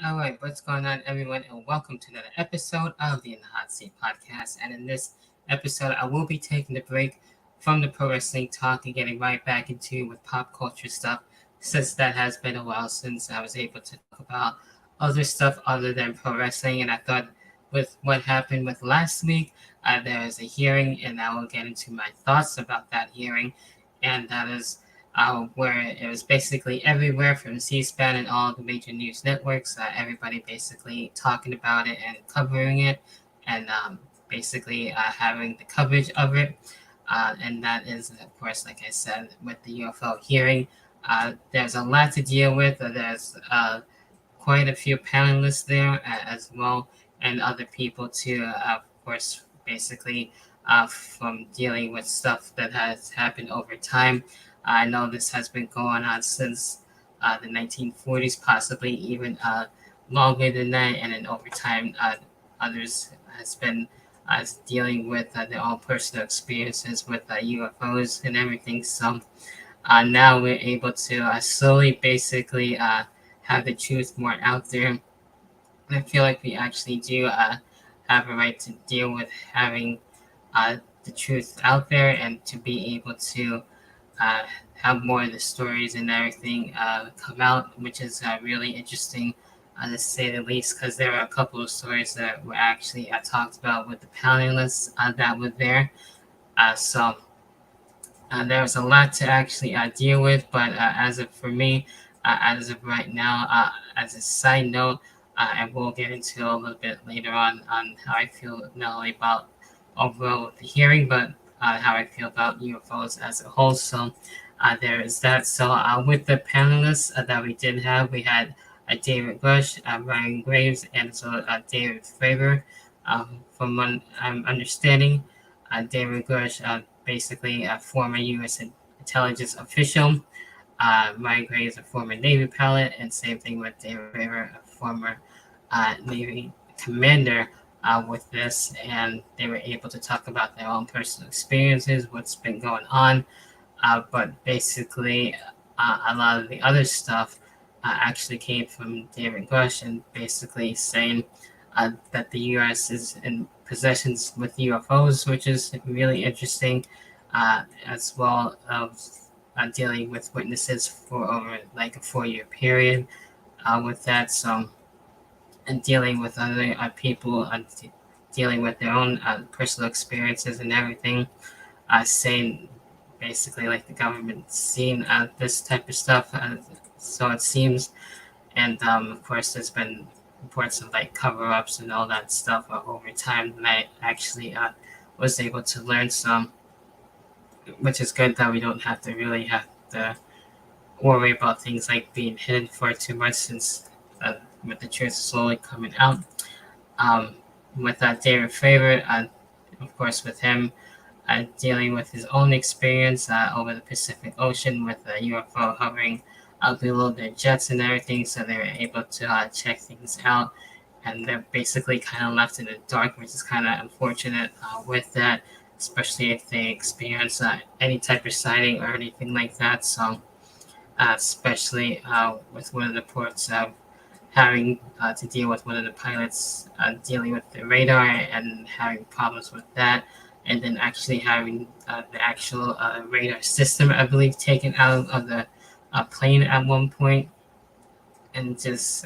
All right, what's going on, everyone, and welcome to another episode of the In the Hot Seat podcast. And in this episode, I will be taking a break from the pro wrestling talk and getting right back into with pop culture stuff, since that has been a while since I was able to talk about other stuff other than pro wrestling. And I thought, with what happened with last week, there was a hearing, and I will get into my thoughts about that hearing, and that is where it was basically everywhere from C-SPAN and all the major news networks. Everybody basically talking about it and covering it, and basically having the coverage of it. And that is, of course, like I said, with the UFO hearing. There's a lot to deal with. There's quite a few panelists there as well, and other people too. Of course, basically from dealing with stuff that has happened over time. I know this has been going on since the 1940s, possibly even longer than that, and then over time, others has been dealing with their own personal experiences with UFOs and everything. So now we're able to slowly, basically, have the truth more out there. And I feel like we actually do have a right to deal with having the truth out there and to be able to uh, have more of the stories and everything come out, which is really interesting to say the least, because there are a couple of stories that were actually talked about with the panelists that were there. So there was a lot to actually deal with, but as of for me, as of right now, as a side note, and we'll get into a little bit later on how I feel not only about overall the hearing, but how I feel about UFOs as a whole. So there is that. So with the panelists that we did have, we had David Bush, Ryan Graves, and so David Fravor. From what I'm understanding, David Bush, basically a former U.S. intelligence official. Ryan Graves, a former Navy pilot, and same thing with David Fravor, a former Navy commander. With this, and they were able to talk about their own personal experiences, what's been going on. But basically, a lot of the other stuff actually came from David Bush, and basically saying that the U.S. is in possessions with UFOs, which is really interesting, as well as dealing with witnesses for over like a 4-year period with that. So, and dealing with other people, dealing with their own personal experiences and everything, saying basically like the government seeing this type of stuff, so it seems, and of course there's been reports of like cover-ups and all that stuff over time, and I actually was able to learn some, which is good that we don't have to really have to worry about things like being hidden for too much, since with the truth slowly coming out. With David Fravor, of course, with him dealing with his own experience over the Pacific Ocean with a UFO hovering below their jets and everything, so they were able to check things out. And they're basically kind of left in the dark, which is kind of unfortunate with that, especially if they experience any type of sighting or anything like that. So, especially with one of the ports having to deal with one of the pilots dealing with the radar and having problems with that, and then actually having the actual radar system, I believe, taken out of the plane at one point, and just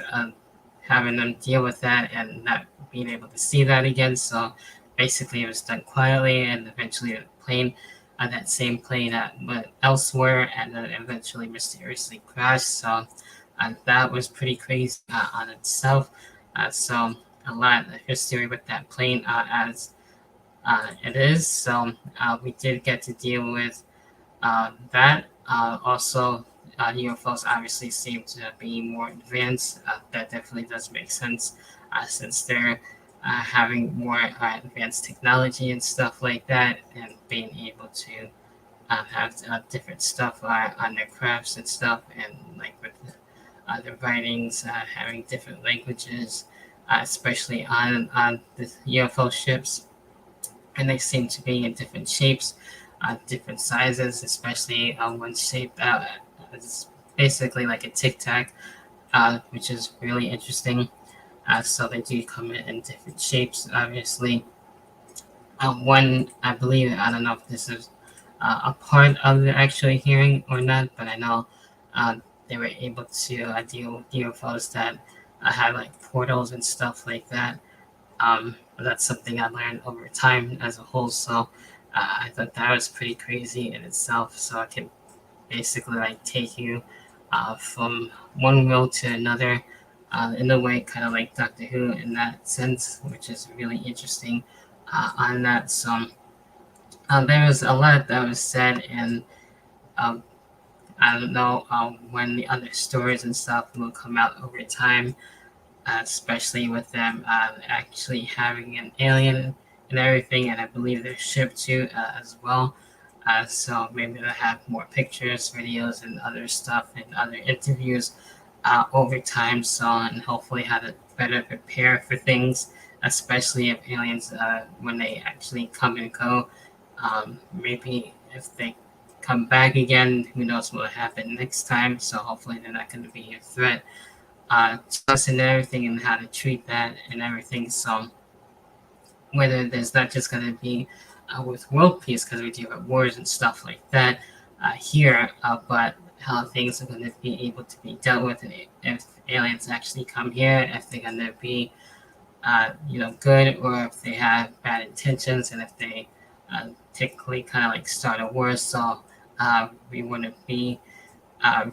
having them deal with that and not being able to see that again. So basically, it was done quietly, and eventually the plane, that same plane went elsewhere, and then eventually mysteriously crashed. So that was pretty crazy on itself. So a lot of history with that plane as it is. So we did get to deal with that. Also, UFOs obviously seem to be more advanced. That definitely does make sense since they're having more advanced technology and stuff like that, and being able to have different stuff on their crafts and stuff, and like with their writings, having different languages, especially on the UFO ships, and they seem to be in different shapes, different sizes, especially one shape is basically like a tic tac, which is really interesting. So they do come in different shapes, obviously. One, I believe, I don't know if this is a part of the actual hearing or not, but I know uh, they were able to deal with UFOs that had like portals and stuff like that. But that's something I learned over time as a whole. So I thought that was pretty crazy in itself. So I can basically like take you from one world to another in a way, kind of like Doctor Who in that sense, which is really interesting on that. So there was a lot that was said, and um, I don't know when the other stories and stuff will come out over time, especially with them actually having an alien and everything, and I believe their ship too as well. So maybe they'll have more pictures, videos, and other stuff, and other interviews over time. So, and hopefully how to better prepare for things, especially if aliens, when they actually come and go. Maybe if they come back again, who knows what will happen next time. So hopefully they're not going to be a threat to us and everything, and how to treat that and everything. So whether there's not just going to be with world peace, because we do have wars and stuff like that here, but how things are going to be able to be dealt with, and if aliens actually come here, if they're going to be good, or if they have bad intentions, and if they typically kind of like start a war. So we want to be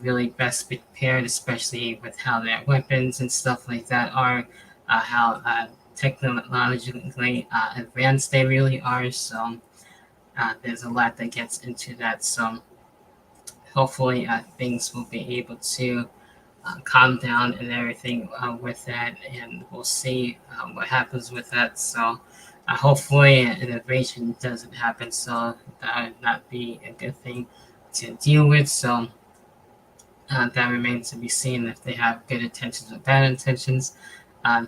really best prepared, especially with how their weapons and stuff like that are, how technologically advanced they really are. So there's a lot that gets into that. So hopefully things will be able to calm down and everything with that, and we'll see what happens with that. So hopefully an invasion doesn't happen, so that would not be a good thing to deal with. So that remains to be seen if they have good intentions or bad intentions. Uh,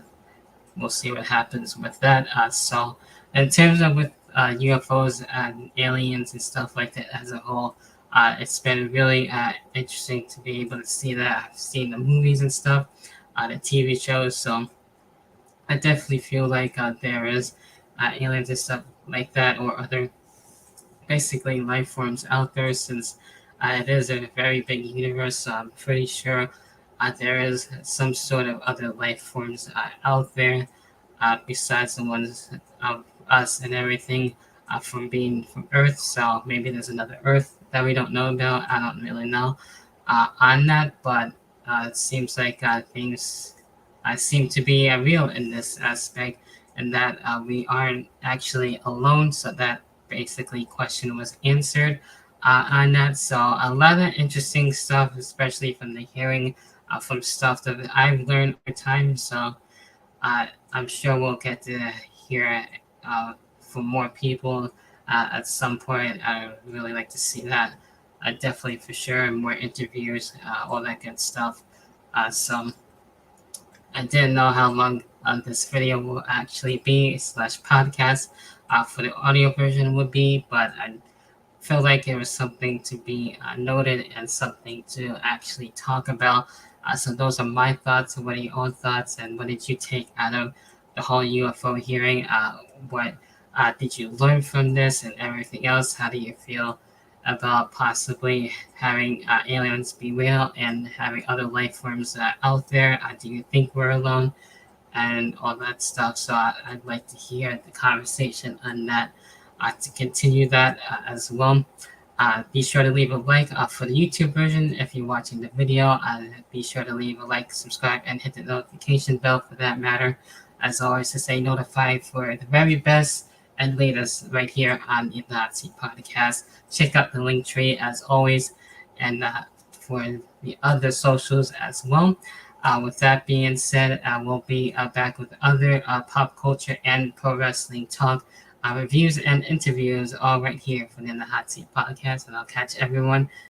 we'll see what happens with that. So in terms of with UFOs and aliens and stuff like that as a whole, it's been really interesting to be able to see that. I've seen the movies and stuff, the TV shows, so I definitely feel like there is aliens and stuff like that, or other basically life forms out there, since it is a very big universe. So I'm pretty sure there is some sort of other life forms out there besides the ones of us and everything from being from Earth. So maybe there's another Earth that we don't know about. I don't really know on that, but it seems like things seem to be real in this aspect, and that we aren't actually alone. So that basically question was answered on that. So a lot of interesting stuff, especially from the hearing, from stuff that I've learned over time. So I'm sure we'll get to hear from more people at some point. I would really like to see that. Definitely for sure, more interviews, all that good stuff. So I didn't know how long this video will actually be slash podcast for the audio version would be, but I felt like it was something to be noted and something to actually talk about. So those are my thoughts. What are your own thoughts, and what did you take out of the whole UFO hearing? What did you learn from this and everything else? How do you feel about possibly having aliens be real and having other life forms out there? Do you think we're alone? And all that stuff. So I'd like to hear the conversation on that to continue that as well. Be sure to leave a like for the YouTube version if you're watching the video. Be sure to leave a like, subscribe, and hit the notification bell for that matter. As always, to stay notified for the very best and latest right here on the Nazi Podcast. Check out the link tree as always, and for the other socials as well. With that being said, I will be back with other pop culture and pro wrestling talk, reviews, and interviews all right here for the In the Hot Seat podcast. And I'll catch everyone